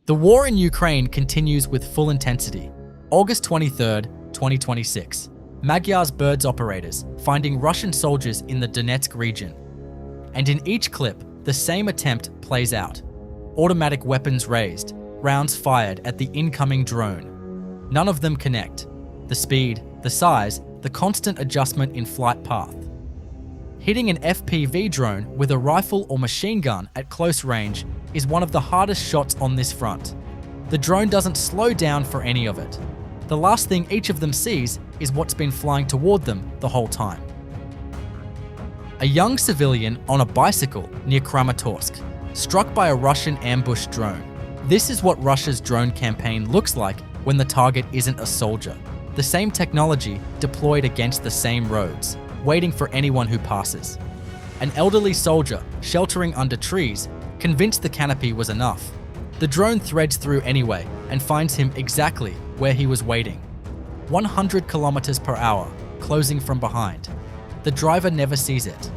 The war in Ukraine continues with full intensity. August 23, 2026. Magyar's birds operators finding Russian soldiers in the Donetsk region. And in each clip, the same attempt plays out. Automatic weapons raised, rounds fired at the incoming drone. None of them connect. The speed, the size, the constant adjustment in flight path. Hitting an FPV drone with a rifle or machine gun at close range is one of the hardest shots on this front. The drone doesn't slow down for any of it. The last thing each of them sees is what's been flying toward them the whole time. A young civilian on a bicycle near Kramatorsk, struck by a Russian ambush drone. This is what Russia's drone campaign looks like when the target isn't a soldier. The same technology deployed against the same roads, waiting for anyone who passes. An elderly soldier sheltering under trees, convinced the canopy was enough. The drone threads through anyway and finds him exactly where he was waiting. 100 kilometers per hour, closing from behind. The driver never sees it.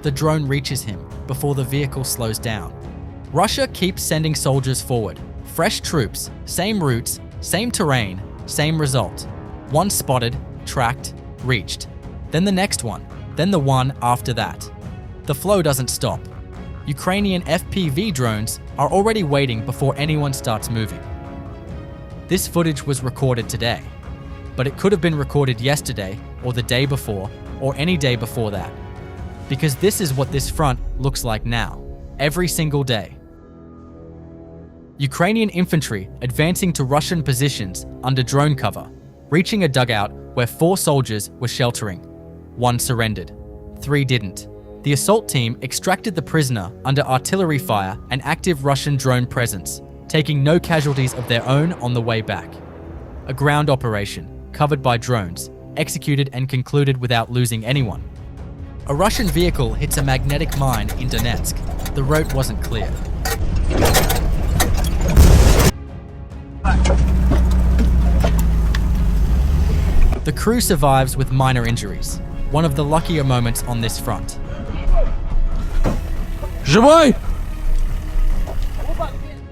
The drone reaches him before the vehicle slows down. Russia keeps sending soldiers forward. Fresh troops, same routes, same terrain, same result. One spotted, tracked, reached. Then the next one, then the one after that. The flow doesn't stop. Ukrainian FPV drones are already waiting before anyone starts moving. This footage was recorded today, but it could have been recorded yesterday or the day before or any day before that. Because this is what this front looks like now, every single day. Ukrainian infantry advancing to Russian positions under drone cover, reaching a dugout where 4 soldiers were sheltering. 1 surrendered, 3 didn't. The assault team extracted the prisoner under artillery fire and active Russian drone presence, taking no casualties of their own on the way back. A ground operation, covered by drones, executed and concluded without losing anyone. A Russian vehicle hits a magnetic mine in Donetsk. The road wasn't clear. The crew survives with minor injuries, one of the luckier moments on this front. Живой!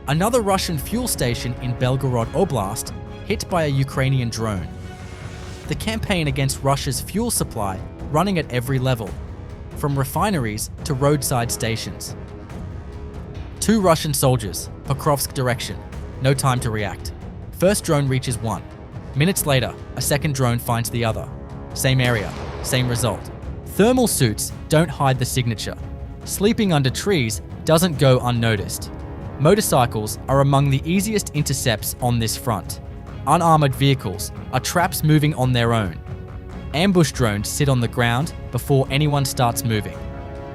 Another Russian fuel station in Belgorod Oblast hit by a Ukrainian drone. The campaign against Russia's fuel supply running at every level, from refineries to roadside stations. 2 Russian soldiers, Pokrovsk direction, no time to react. First drone reaches one. Minutes later, a second drone finds the other. Same area, same result. Thermal suits don't hide the signature. Sleeping under trees doesn't go unnoticed. Motorcycles are among the easiest intercepts on this front. Unarmored vehicles are traps moving on their own. Ambush drones sit on the ground before anyone starts moving.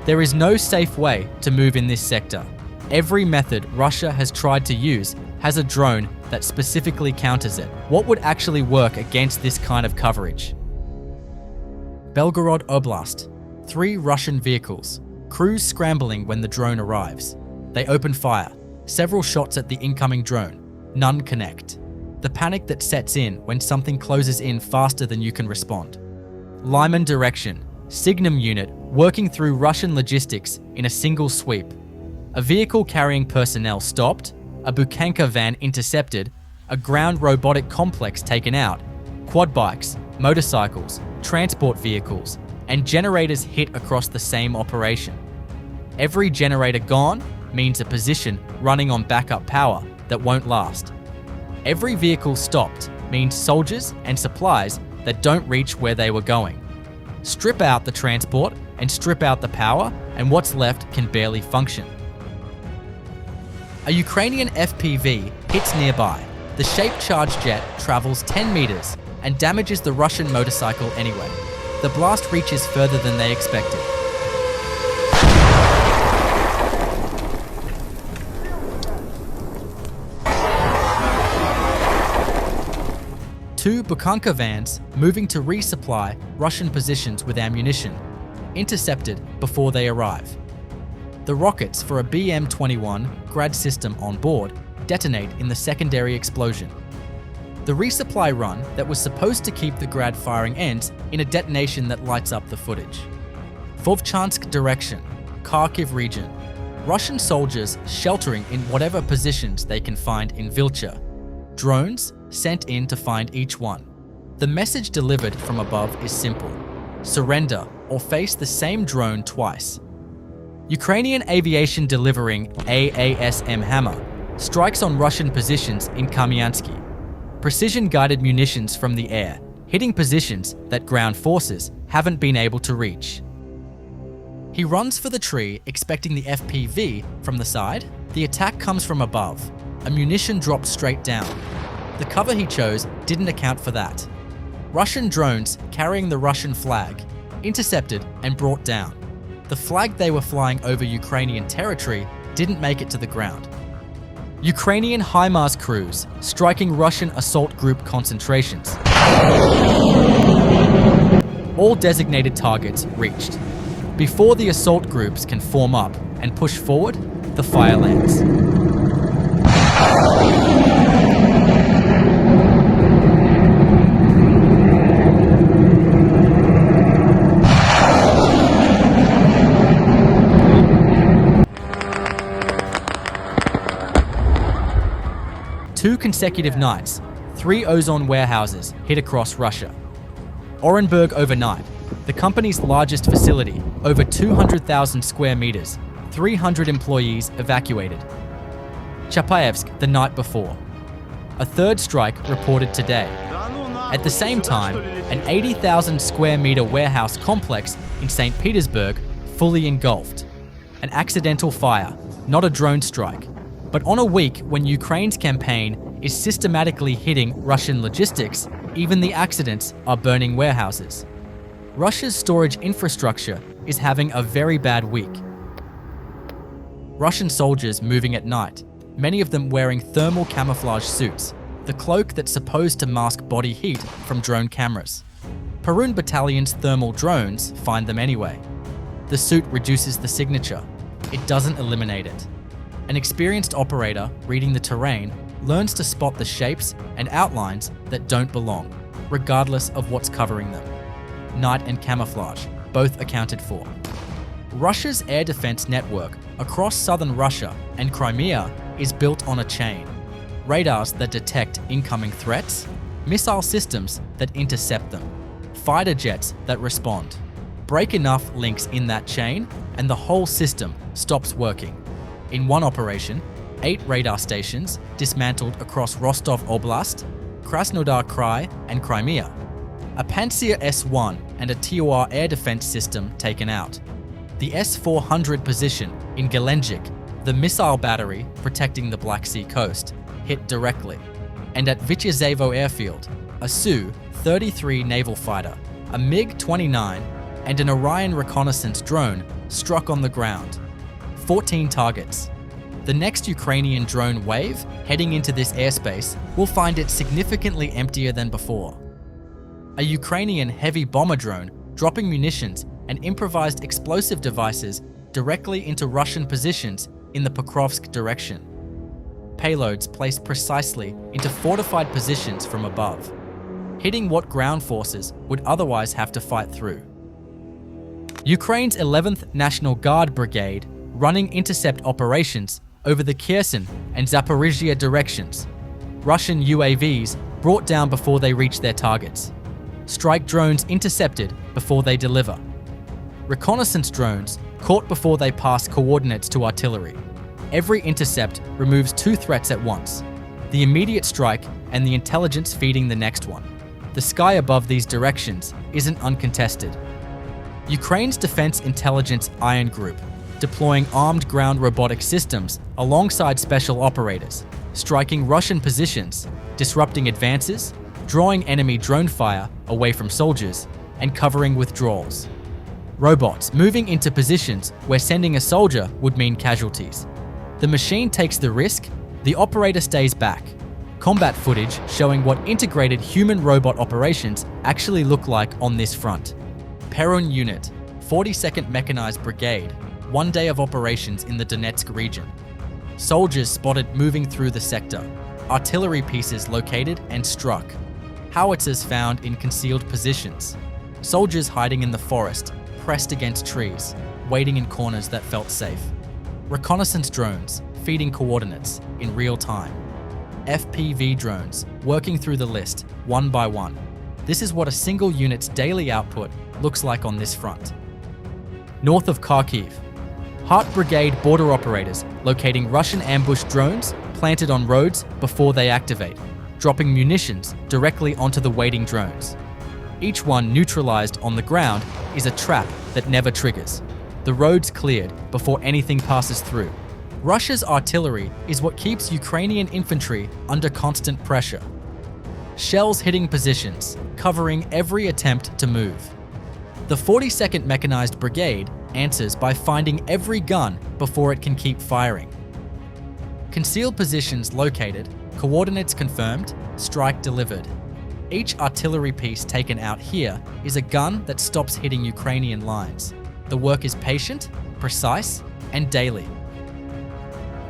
There is no safe way to move in this sector. Every method Russia has tried to use has a drone that specifically counters it. What would actually work against this kind of coverage? Belgorod Oblast. 3 Russian vehicles. Crews scrambling when the drone arrives. They open fire. Several shots at the incoming drone. None connect. The panic that sets in when something closes in faster than you can respond. Lyman direction. Signum unit working through Russian logistics in a single sweep. A vehicle carrying personnel stopped, a Bukhanka van intercepted, a ground robotic complex taken out, quad bikes, motorcycles, transport vehicles, and generators hit across the same operation. Every generator gone means a position running on backup power that won't last. Every vehicle stopped means soldiers and supplies that don't reach where they were going. Strip out the transport and strip out the power, and what's left can barely function. A Ukrainian FPV hits nearby. The shaped charge jet travels 10 meters and damages the Russian motorcycle anyway. The blast reaches further than they expected. Two Bukhanka vans moving to resupply Russian positions with ammunition, intercepted before they arrive. The rockets for a BM-21 Grad system on board detonate in the secondary explosion. The resupply run that was supposed to keep the Grad firing ends in a detonation that lights up the footage. Vovchansk direction, Kharkiv region. Russian soldiers sheltering in whatever positions they can find in Vilcha. Drones sent in to find each one. The message delivered from above is simple: surrender or face the same drone twice. Ukrainian aviation delivering AASM Hammer strikes on Russian positions in Kamiansky. Precision-guided munitions from the air, hitting positions that ground forces haven't been able to reach. He runs for the tree, expecting the FPV from the side. The attack comes from above. A munition drops straight down. The cover he chose didn't account for that. Russian drones carrying the Russian flag, intercepted and brought down. The flag they were flying over Ukrainian territory didn't make it to the ground. Ukrainian HIMARS crews striking Russian assault group concentrations. All designated targets reached. Before the assault groups can form up and push forward, the fire lands. Two consecutive nights, 3 Ozon warehouses hit across Russia. Orenburg overnight, the company's largest facility, over 200,000 square meters, 300 employees evacuated. Chapaevsk the night before. A third strike reported today. At the same time, an 80,000 square meter warehouse complex in St. Petersburg fully engulfed. An accidental fire, not a drone strike. But on a week when Ukraine's campaign is systematically hitting Russian logistics, even the accidents are burning warehouses. Russia's storage infrastructure is having a very bad week. Russian soldiers moving at night, many of them wearing thermal camouflage suits, the cloak that's supposed to mask body heat from drone cameras. Perun Battalion's thermal drones find them anyway. The suit reduces the signature. It doesn't eliminate it. An experienced operator reading the terrain learns to spot the shapes and outlines that don't belong, regardless of what's covering them. Night and camouflage, both accounted for. Russia's air defense network across southern Russia and Crimea is built on a chain. Radars that detect incoming threats, missile systems that intercept them, fighter jets that respond. Break enough links in that chain and the whole system stops working. In one operation, 8 radar stations dismantled across Rostov Oblast, Krasnodar Krai, and Crimea. A Pantsir S-1 and a TOR air defense system taken out. The S-400 position in Gelendzhik, the missile battery protecting the Black Sea coast, hit directly. And at Vityazevo airfield, a Su-33 naval fighter, a MiG-29, and an Orion reconnaissance drone struck on the ground. 14 targets. The next Ukrainian drone wave heading into this airspace will find it significantly emptier than before. A Ukrainian heavy bomber drone dropping munitions and improvised explosive devices directly into Russian positions in the Pokrovsk direction. Payloads placed precisely into fortified positions from above, hitting what ground forces would otherwise have to fight through. Ukraine's 11th National Guard Brigade running intercept operations over the Kherson and Zaporizhia directions. Russian UAVs brought down before they reach their targets. Strike drones intercepted before they deliver. Reconnaissance drones caught before they pass coordinates to artillery. Every intercept removes 2 threats at once: the immediate strike and the intelligence feeding the next one. The sky above these directions isn't uncontested. Ukraine's Defense Intelligence Iron Group deploying armed ground robotic systems alongside special operators, striking Russian positions, disrupting advances, drawing enemy drone fire away from soldiers, and covering withdrawals. Robots moving into positions where sending a soldier would mean casualties. The machine takes the risk, the operator stays back. Combat footage showing what integrated human-robot operations actually look like on this front. Perun Unit, 42nd Mechanized Brigade, 1 day of operations in the Donetsk region. Soldiers spotted moving through the sector. Artillery pieces located and struck. Howitzers found in concealed positions. Soldiers hiding in the forest, pressed against trees, waiting in corners that felt safe. Reconnaissance drones feeding coordinates in real time. FPV drones working through the list one by one. This is what a single unit's daily output looks like on this front. North of Kharkiv, Heart Brigade border operators locating Russian ambush drones planted on roads before they activate, dropping munitions directly onto the waiting drones. Each one neutralized on the ground is a trap that never triggers. The roads cleared before anything passes through. Russia's artillery is what keeps Ukrainian infantry under constant pressure. Shells hitting positions, covering every attempt to move. The 42nd Mechanized Brigade answers by finding every gun before it can keep firing. Concealed positions located, coordinates confirmed, strike delivered. Each artillery piece taken out here is a gun that stops hitting Ukrainian lines. The work is patient, precise, and daily.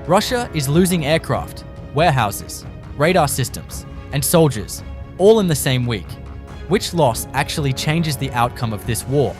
Russia is losing aircraft, warehouses, radar systems, and soldiers, all in the same week. Which loss actually changes the outcome of this war?